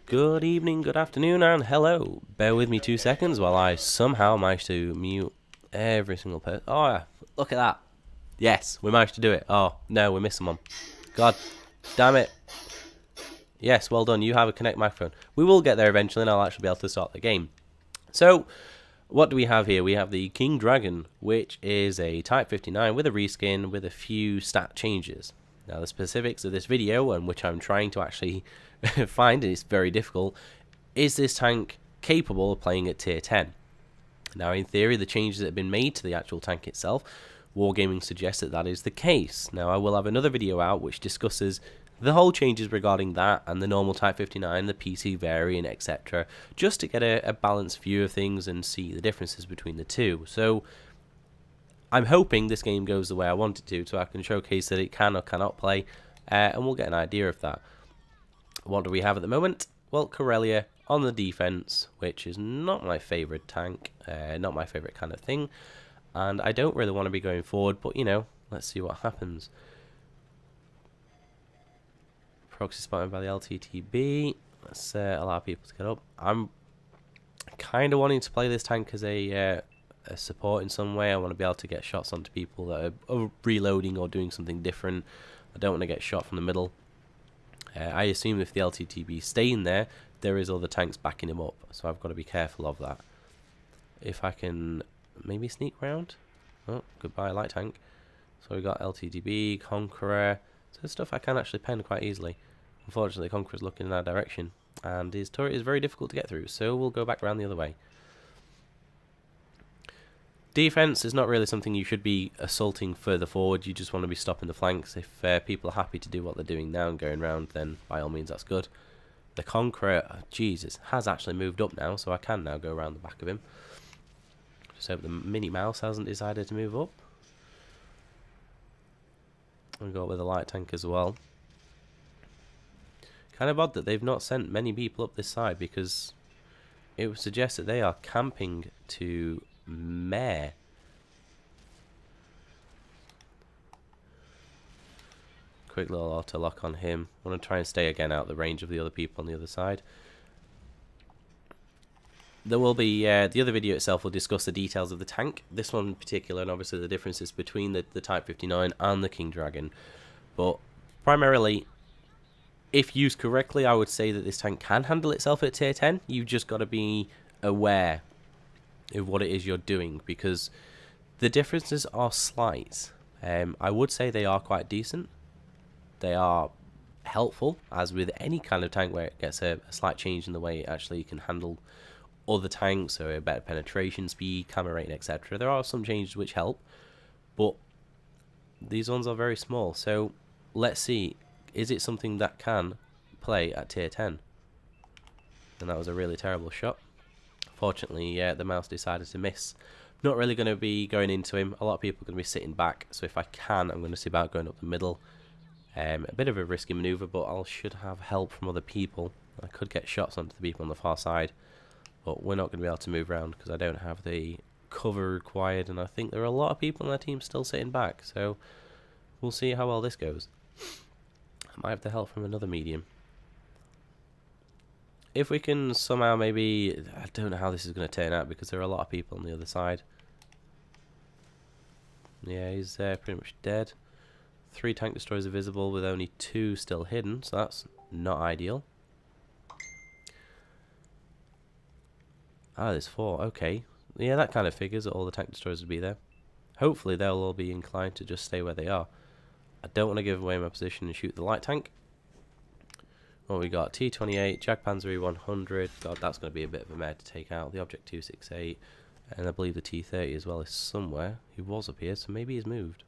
Good evening, good afternoon, and hello. Bear with me 2 seconds while I somehow manage to mute every single person. Oh, yeah. Look at that. Yes, we managed to do it. Oh, no, we're missing one. God damn it. Yes, well done. You have a Connect microphone. We will get there eventually, and I'll actually be able to start the game. So, what do we have here? We have the King Dragon, which is a Type 59 with a reskin with a few stat changes. Now, the specifics of this video, and which I'm trying to actually find, and it's very difficult, is this tank capable of playing at tier 10? Now, in theory, the changes that have been made to the actual tank itself, Wargaming suggests that that is the case. Now, I will have another video out which discusses the whole changes regarding that and the normal Type 59, the PC variant, etc., just to get a balanced view of things and see the differences between the two. So, I'm hoping this game goes the way I want it to, so I can showcase that it can or cannot play, and we'll get an idea of that. What do we have at the moment? Well, Corellia on the defense, which is not my favorite tank, not my favorite kind of thing, and I don't really want to be going forward, but you know, let's see what happens. Proxy spotted by the LTTB. Let's allow people to get up. I'm kind of wanting to play this tank as a support in some way. I want to be able to get shots onto people that are reloading or doing something different. I don't want to get shot from the middle. I assume if the LTTB staying there, there is other tanks backing him up, so I've got to be careful of that. If I can maybe sneak round. Oh, goodbye light tank. So we got LTTB, Conqueror, so stuff I can actually pen quite easily. Unfortunately, Conqueror's looking in our direction, and his turret is very difficult to get through, so we'll go back around the other way. Defense is not really something you should be assaulting further forward. You just want to be stopping the flanks. If people are happy to do what they're doing now and going round, then by all means that's good. The Conqueror, oh, Jesus, has actually moved up now, so I can now go around the back of him. Just hope the Minnie Mouse hasn't decided to move up. I'll go up with a light tank as well. Kind of odd that they've not sent many people up this side, because it would suggest that they are camping to mare. Quick little auto lock on him. I want to try and stay again out of the range of the other people on the other side. There will be the other video itself will discuss the details of the tank. This one in particular, and obviously the differences between the Type 59 and the King Dragon. But primarily, if used correctly, I would say that this tank can handle itself at tier 10. You've just got to be aware of what it is you're doing, because the differences are slight. I would say they are quite decent. They are helpful, as with any kind of tank where it gets a slight change in the way it actually can handle other tanks, so a better penetration speed, camera rating, etc. There are some changes which help, but these ones are very small. So let's see, is it something that can play at tier 10? And that was a really terrible shot. Fortunately, the mouse decided to miss. Not really going to be going into him. A lot of people are going to be sitting back, so if I can, I'm going to see about going up the middle. A bit of a risky manoeuvre, but I should have help from other people. I could get shots onto the people on the far side, but we're not going to be able to move around because I don't have the cover required, and I think there are a lot of people on our team still sitting back, so we'll see how well this goes. I might have the help from another medium. If we can somehow maybe... I don't know how this is going to turn out because there are a lot of people on the other side. Yeah, he's pretty much dead. 3 tank destroyers are visible with only 2 still hidden, so that's not ideal. Ah, there's 4, okay. Yeah, that kind of figures that all the tank destroyers would be there. Hopefully they'll all be inclined to just stay where they are. I don't want to give away my position and shoot the light tank. What we got? T28, Jagdpanzer 100. God, that's going to be a bit of a mare to take out. The Object 268, and I believe the T30 as well is somewhere. He was up here, so maybe he's moved.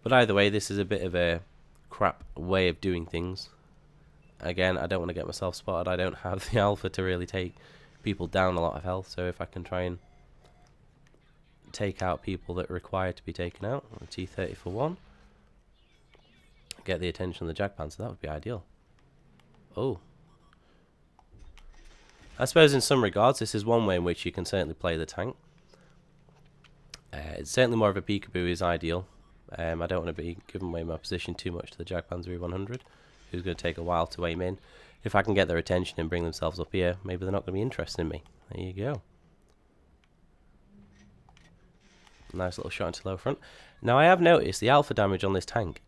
But either way, this is a bit of a crap way of doing things. Again, I don't want to get myself spotted. I don't have the alpha to really take people down a lot of health, so if I can try and take out people that are required to be taken out, T30 for 1. Get the attention of the Jagdpanzer, that would be ideal. Oh. I suppose in some regards this is one way in which you can certainly play the tank. It's certainly more of a peekaboo is ideal. I don't want to be giving away my position too much to the Jagdpanzer 100, who's going to take a while to aim in. if I can get their attention and bring themselves up here, maybe they're not going to be interested in me. There you go. Nice little shot into low front. Now I have noticed the alpha damage on this tank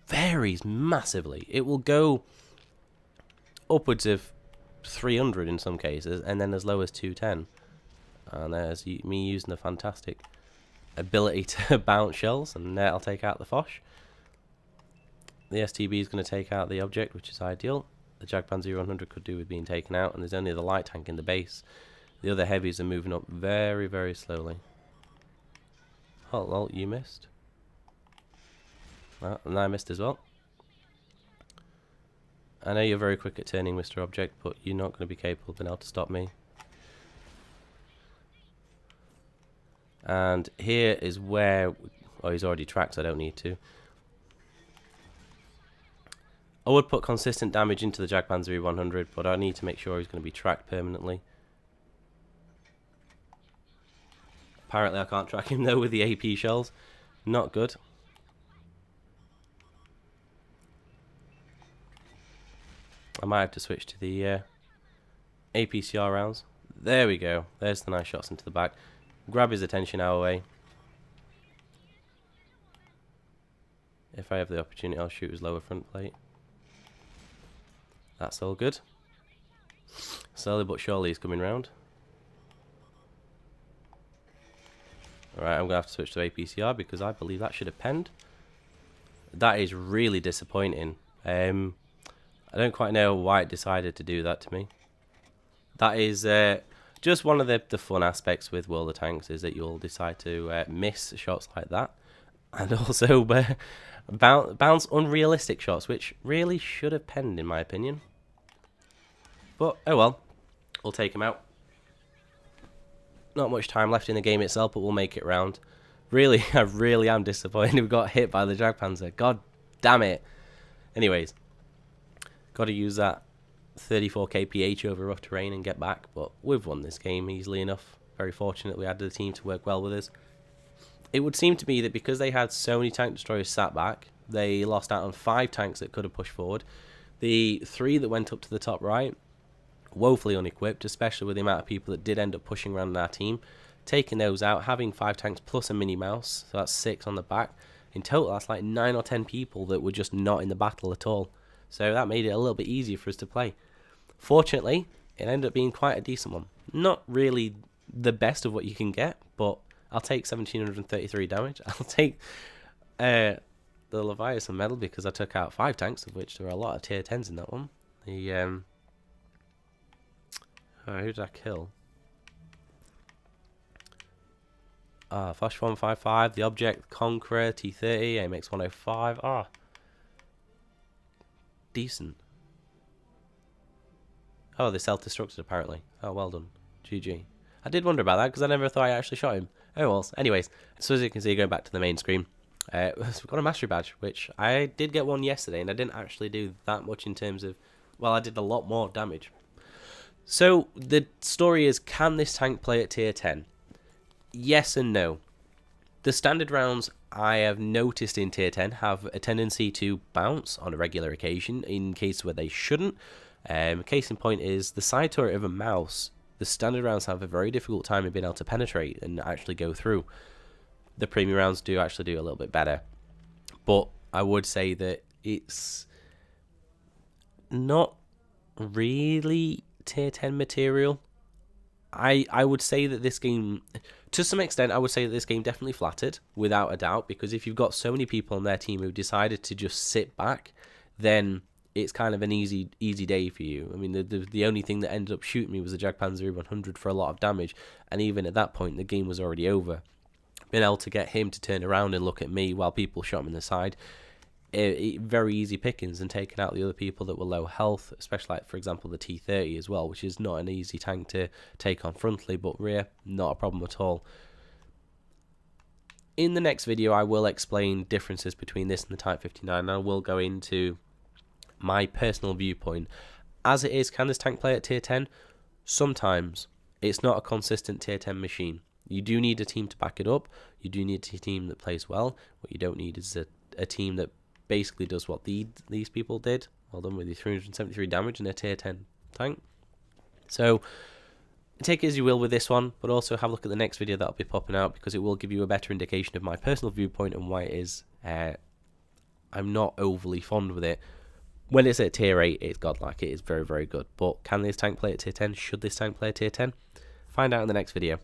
varies massively. It will go upwards of 300 in some cases, and then as low as 210. And there's me using the fantastic ability to bounce shells, and I'll take out the Foch. The STB is going to take out the object, which is ideal. The Jagdpanzer 100 could do with being taken out, and there's only the light tank in the base. The other heavies are moving up very, very slowly. Oh, well, you missed. Well, and I missed as well. I know you're very quick at turning, Mr. Object, but you're not going to be capable of being able to stop me. And here is where... Oh, he's already tracked, so I don't need to. I would put consistent damage into the Jagdpanzer 100, but I need to make sure he's going to be tracked permanently. Apparently I can't track him though with the AP shells. Not good. I might have to switch to the APCR rounds. There we go. There's the nice shots into the back. Grab his attention our way. If I have the opportunity, I'll shoot his lower front plate. That's all good. Slowly but surely he's coming round. Alright, I'm going to have to switch to APCR because I believe that should have penned. That is really disappointing. I don't quite know why it decided to do that to me. That is just one of the fun aspects with World of Tanks, is that you'll decide to miss shots like that. And also bounce unrealistic shots, which really should have penned in my opinion. But, oh well. We'll take him out. Not much time left in the game itself, but we'll make it round. Really, I really am disappointed we got hit by the Jagdpanzer. God damn it. Anyways, got to use that 34 kph over rough terrain and get back, but we've won this game easily enough. Very fortunate we had the team to work well with us. It would seem to me that because they had so many tank destroyers sat back, they lost out on 5 tanks that could have pushed forward. The 3 that went up to the top right, woefully unequipped, especially with the amount of people that did end up pushing around in our team. Taking those out, having 5 tanks plus a mini mouse, so that's 6 on the back. In total, that's like 9 or 10 people that were just not in the battle at all. So that made it a little bit easier for us to play. Fortunately, it ended up being quite a decent one. Not really the best of what you can get, but I'll take 1733 damage. I'll take the Leviathan medal because I took out 5 tanks, of which there were a lot of tier 10s in that one. The who did I kill? Foch 155, the object, Conqueror, T30, AMX 105. Decent. Oh, they self-destructed apparently. Oh, well done. GG. I did wonder about that because I never thought I actually shot him. Oh well. Anyways, so as you can see, going back to the main screen, we've got a mastery badge, which I did get one yesterday, and I didn't actually do that much in terms of, well, I did a lot more damage. So the story is, can this tank play at tier 10? Yes and no. The standard rounds I have noticed in tier 10 have a tendency to bounce on a regular occasion in cases where they shouldn't. Case in point is the side turret of a mouse. The standard rounds have a very difficult time in being able to penetrate and actually go through. The premium rounds do actually do a little bit better. But I would say that it's not really tier 10 material. I would say that this game, to some extent, I would say that this game definitely flattered, without a doubt, because if you've got so many people on their team who decided to just sit back, then it's kind of an easy day for you. I mean, the only thing that ended up shooting me was the Jagdpanzer 100 for a lot of damage, and even at that point, the game was already over. Being able to get him to turn around and look at me while people shot him in the side, very easy pickings, and taking out the other people that were low health, especially like, for example, the T30 as well, which is not an easy tank to take on frontally, but rear, not a problem at all. In the next video, I will explain differences between this and the Type 59, and I will go into my personal viewpoint. As it is, can this tank play at tier 10? Sometimes. It's not a consistent tier 10 machine. You do need a team to back it up. You do need a team that plays well. What you don't need is a team that basically does what these people did. Well done with your 373 damage and a tier 10 tank. So take it as you will with this one, but also have a look at the next video that'll be popping out, because it will give you a better indication of my personal viewpoint and why it is. I'm not overly fond with it. When it's at tier 8, it's godlike. It is very, very good. But can this tank play at tier 10? Should this tank play at tier 10? Find out in the next video.